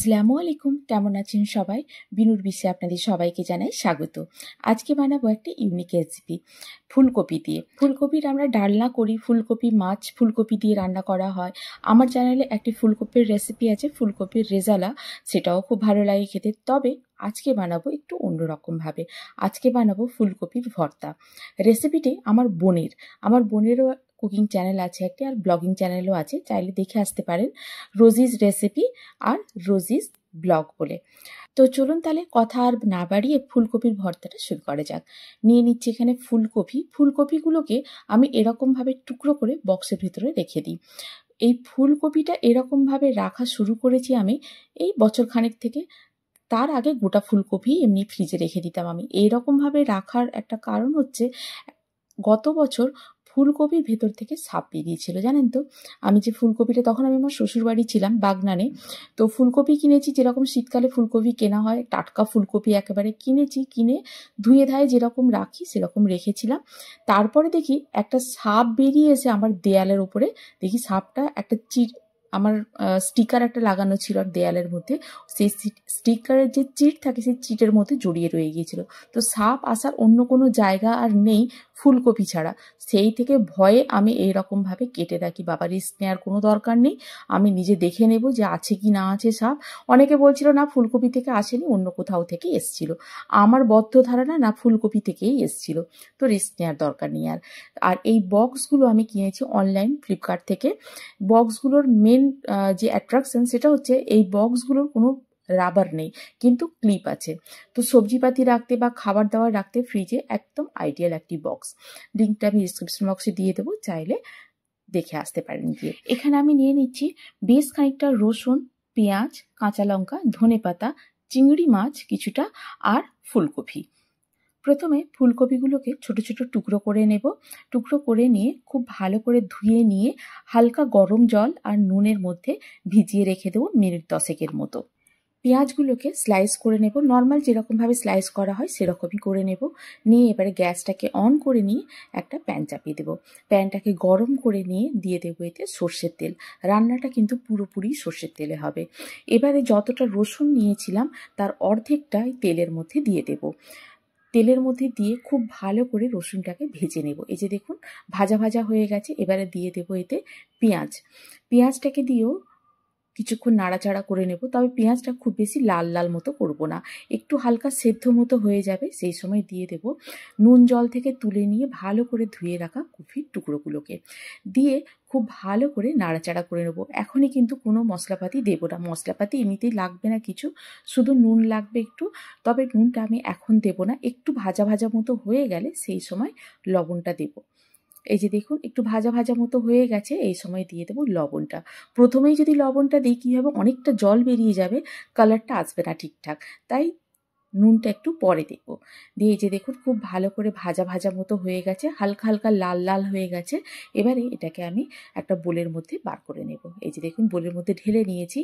আসসালামু আলাইকুম, কেমন আছেন সবাই? বিনুর বিশ্বে আপনাদের সবাইকে জানাই স্বাগত। আজকে বানাবো একটা ইউনিক রেসিপি ফুলকপি দিয়ে। ফুলকপির আমরা ডালনা করি, ফুলকপি মাছ ফুলকপি দিয়ে রান্না করা হয়। আমার চ্যানেলে একটি ফুলকপির রেসিপি আছে, ফুলকপির রেজালা, সেটাও খুব ভালো লাগে খেতে। তবে আজকে বানাবো একটু অন্যরকমভাবে। আজকে বানাবো ফুলকপির ভর্তা। রেসিপিটি আমার বোনেরও কুকিং চ্যানেল আছে একটি, আর ব্লগিং চ্যানেলও আছে, চাইলে দেখে আসতে পারেন, রোজিজ রেসিপি আর রোজিজ ব্লগ বলে। তো চলুন তাহলে কথা আর না বাড়িয়ে ফুলকপির ভর্তাটা শুরু করা যাক। নিয়ে নিচ্ছি এখানে ফুলকপিগুলোকে আমি এরকমভাবে টুকরো করে বক্সের ভিতরে রেখে দিই। এই ফুলকপিটা এরকমভাবে রাখা শুরু করেছি আমি এই বছর খানেক থেকে। তার আগে গোটা ফুলকপি এমনি ফ্রিজে রেখে দিতাম আমি। এইরকমভাবে রাখার একটা কারণ হচ্ছে, গত বছর ফুলকপির ভেতর থেকে সাপ বেরিয়েছিল, জানেন তো। আমি যে ফুলকপিটা, তখন আমি আমার শ্বশুরবাড়ি ছিলাম বাগনানে, তো ফুলকপি কিনেছি, যেরকম শীতকালে ফুলকপি কেনা হয় টাটকা ফুলকপি একেবারে কিনে ধুয়ে ধায়ে যেরকম রাখি সেরকম রেখেছিলাম। তারপরে দেখি একটা সাপ বেরিয়ে এসে আমার দেয়ালের উপরে, দেখি সাপটা একটা আমার স্টিকার একটা লাগানো ছিল আর দেয়ালের মধ্যে, সেই স্টিকারের যে চিট থাকে সেই চিটের মধ্যে জড়িয়ে রয়ে গিয়েছিল। তো সাপ আসার অন্য কোনো জায়গা আর নেই ফুলকপি ছাড়া। সেই থেকে ভয়ে আমি এইরকমভাবে কেটে রাখি, বাবা রিস্ক নেওয়ার কোনো দরকার নেই, আমি নিজে দেখে নেব যে আছে কি না আছে সাপ। অনেকে বলছিল না ফুলকপি থেকে আসেনি, অন্য কোথাও থেকে এসছিল। আমার বদ্ধ ধারণা না ফুলকপি থেকেই এসছিল, তো রিস্ক নেওয়ার দরকার নেই। আর এই বক্সগুলো আমি কিনেছি অনলাইন ফ্লিপকার্ট থেকে। বক্সগুলোর মেন যে অ্যাট্রাকশন সেটা হচ্ছে এই বক্সগুলোর কোনো রাবার নেই, কিন্তু ক্লিপ আছে। তো সবজিপাতি রাখতে বা খাবার দাবার রাখতে ফ্রিজে একদম আইডিয়াল একটি বক্স। লিঙ্কটা আমি ডিসক্রিপশন বক্সে দিয়ে দেবো, চাইলে দেখে আসতে পারেন গিয়ে। এখানে আমি নিয়ে নিচ্ছি বেশ খানিকটা রসুন, পেঁয়াজ, কাঁচা লঙ্কা, ধনেপাতা, চিংড়ি মাছ কিছুটা, আর ফুলকপি। প্রথমে ফুলকপিগুলোকে ছোট ছোট টুকরো করে নেব। টুকরো করে নিয়ে খুব ভালো করে ধুয়ে নিয়ে হালকা গরম জল আর নুনের মধ্যে ভিজিয়ে রেখে দেবো মিনিট 10 মতো। পেঁয়াজগুলোকে স্লাইস করে নেব, নর্মাল যেরকমভাবে স্লাইস করা হয় সেরকমই করে নেব। নিয়ে এবারে গ্যাসটাকে অন করে নিয়ে একটা প্যান চাপিয়ে দেবো। প্যানটাকে গরম করে নিয়ে দিয়ে দেবো এতে সর্ষের তেল। রান্নাটা কিন্তু পুরোপুরি সর্ষের তেলে হবে। এবারে যতটা রসুন নিয়েছিলাম তার অর্ধেকটা তেলের মধ্যে দিয়ে দেবো। তেলের মধ্যে দিয়ে খুব ভালো করে রসুনটাকে ভেজে নেব। এই যে দেখুন ভাজা ভাজা হয়ে গেছে। এবারে দিয়ে দেবো এতে পেঁয়াজটাকে দিয়েও কিছুক্ষণ নাড়াচাড়া করে নেব। তবে পেঁয়াজটা খুব বেশি লাল লাল মতো করব না, একটু হালকা সেদ্ধ মতো হয়ে যাবে, সেই সময় দিয়ে দেব নুন জল থেকে তুলে নিয়ে ভালো করে ধুয়ে রাখা কপির টুকরোগুলোকে দিয়ে খুব ভালো করে নাড়াচাড়া করে নেব। এখনই কিন্তু কোনো মশলাপাতি দেবো না, মশলাপাতি এমনিতেই লাগবে না কিছু, শুধু নুন লাগবে একটু। তবে নুনটা আমি এখন দেবো না, একটু ভাজা ভাজা মতো হয়ে গেলে সেই সময় লবণটা দেবো। এই যে দেখুন একটু ভাজা ভাজা মতো হয়ে গেছে, এই সময় দিয়ে দেবো লবণটা। প্রথমেই যদি লবণটা দিই কী হবে, অনেকটা জল বেরিয়ে যাবে, কালারটা আসবে না ঠিকঠাক, তাই নুনটা একটু পরে দেব। দিয়ে যে দেখুন খুব ভালো করে ভাজা ভাজা মতো হয়ে গেছে, হালকা হালকা লাল লাল হয়ে গেছে। এবারে এটাকে আমি একটা বোলের মধ্যে বার করে নেব। এই যে দেখুন বোলের মধ্যে ঢেলে নিয়েছি।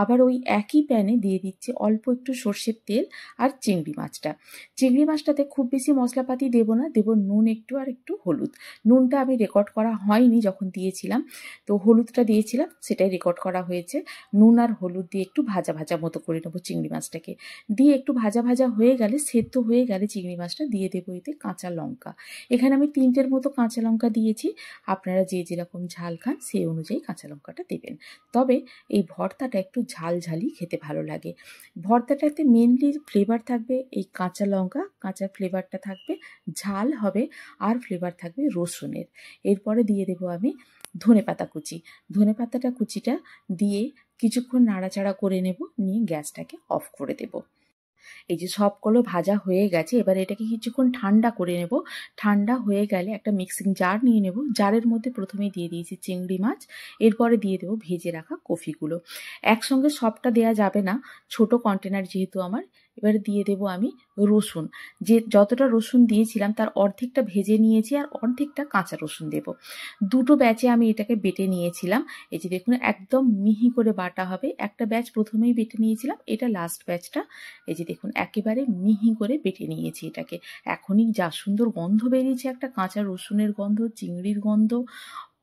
আবার ওই একই প্যানে দিয়ে দিচ্ছি অল্প একটু সর্ষের তেল আর চিংড়ি মাছটাতে খুব বেশি মশলাপাতি দেবো না, দেবো নুন একটু আর একটু হলুদ। নুনটা আমি রেকর্ড করা হয়নি যখন দিয়েছিলাম, তো হলুদটা দিয়েছিলাম সেটাই রেকর্ড করা হয়েছে। নুন আর হলুদ দিয়ে একটু ভাজা ভাজা মতো করে নেবো চিংড়ি মাছটাকে। দিয়ে একটু ভাজা ভাজা হয়ে গেলে, সেদ্ধ হয়ে গেলে চিংড়ি মাছটা দিয়ে দেবো এতে কাঁচা লঙ্কা। এখানে আমি 3টের মতো কাঁচা লঙ্কা দিয়েছি, আপনারা যে যেরকম ঝাল খান সেই অনুযায়ী কাঁচা লঙ্কাটা দেবেন। তবে এই ভর্তাটা একটু ঝালঝালি খেতে ভালো লাগে। ভর্তাটাতে মেনলি ফ্লেভার থাকবে এই কাঁচা লঙ্কা, কাঁচা ফ্লেভারটা থাকবে, ঝাল হবে, আর ফ্লেভার থাকবে রসুনের। এরপরে দিয়ে দেবো আমি ধনেপাতা কুচিটা দিয়ে কিছুক্ষণ নাড়াচাড়া করে নেব, নিয়ে গ্যাসটাকে অফ করে দেব। এই যে সবগুলো ভাজা হয়ে গেছে, এবার এটাকে কিছুক্ষণ ঠান্ডা করে নেব। ঠান্ডা হয়ে গেলে একটা মিক্সিং জার নিয়ে নেব। জারের মধ্যে প্রথমেই দিয়ে দিয়েছি চিংড়ি মাছ, এরপরে দিয়ে দেবো ভেজে রাখা কফিগুলো। একসঙ্গে সবটা দেয়া যাবে না, ছোট কন্টেনার যেহেতু আমার। এবারে দিয়ে দেবো আমি রসুন, যে যতটা রসুন দিয়েছিলাম তার অর্ধেকটা ভেজে নিয়েছি আর অর্ধেকটা কাঁচা রসুন দেব। দুটো ব্যাচে আমি এটাকে বেটে নিয়েছিলাম। এই যে দেখুন একদম মিহি করে বাটা হবে। একটা ব্যাচ প্রথমেই বেটে নিয়েছিলাম, এটা লাস্ট ব্যাচটা। এই যে দেখুন একেবারে মিহি করে বেটে নিয়েছি এটাকে। এখনই যা সুন্দর গন্ধ বেরিয়েছে, একটা কাঁচা রসুনের গন্ধ, চিংড়ির গন্ধ,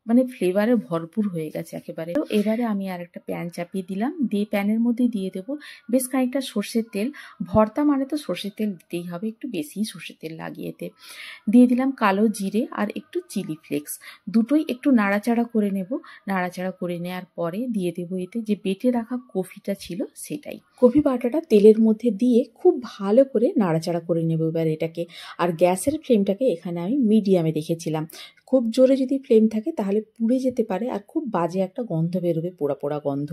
মানে ফ্লেভারে ভরপুর হয়ে গেছে একেবারে। তো এবারে আমি আর একটা প্যান চাপিয়ে দিলাম, দিয়ে প্যানের মধ্যে দিয়ে দেবো বেশ খানিকটা সর্ষের তেল। ভর্তা মানে তো সর্ষের তেল দিতেই হবে, একটু বেশি সর্ষের তেল লাগিয়ে এতে দিয়ে দিলাম কালো জিরে আর একটু চিলি ফ্লেক্স, দুটোই একটু নাড়াচাড়া করে নেব। নাড়াচাড়া করে নেওয়ার পরে দিয়ে দেবো এতে যে বেটে রাখা কফিটা ছিল সেটাই। কফি বাটাটা তেলের মধ্যে দিয়ে খুব ভালো করে নাড়াচাড়া করে নেব এবার এটাকে। আর গ্যাসের ফ্লেমটাকে এখানে আমি মিডিয়ামে রেখেছিলাম। খুব জোরে যদি ফ্লেম থাকে তাহলে পুড়ে যেতে পারে আর খুব বাজে একটা গন্ধ বেরোবে, পোড়া পোড়া গন্ধ।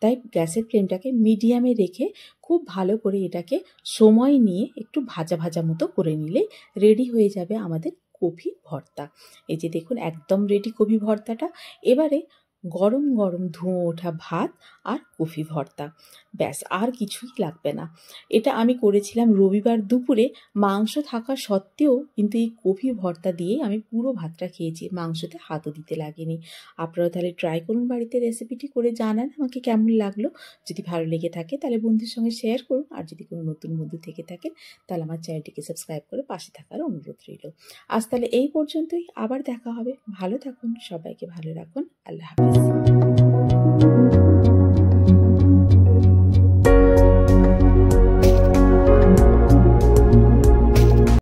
তাই গ্যাসের ফ্লেমটাকে মিডিয়ামে রেখে খুব ভালো করে এটাকে সময় নিয়ে একটু ভাজা ভাজা মতো করে নিলে রেডি হয়ে যাবে আমাদের কফি ভর্তা। এই যে দেখুন একদম রেডি কফি ভর্তাটা। এবারে গরম গরম ধোঁয়া ওঠা ভাত আর কফি ভর্তা, ব্যাস আর কিছুই লাগবে না। এটা আমি করেছিলাম রবিবার দুপুরে, মাংস থাকা সত্ত্বেও কিন্তু এই কফি ভর্তা দিয়েই আমি পুরো ভাতটা খেয়েছি, মাংসতে হাতও দিতে লাগেনি। আপনারা তাহলে ট্রাই করুন বাড়িতে, রেসিপিটি করে জানান আমাকে কেমন লাগলো। যদি ভালো লেগে থাকে তাহলে বন্ধুর সঙ্গে শেয়ার করুন, আর যদি কোনো নতুন বন্ধু থেকে থাকেন তাহলে আমার চ্যানেলটিকে সাবস্ক্রাইব করে পাশে থাকার অনুরোধ রইল। আজ তাহলে এই পর্যন্তই, আবার দেখা হবে। ভালো থাকুন, সবাইকে ভালো রাখুন। আল্লাহ হাফেজ।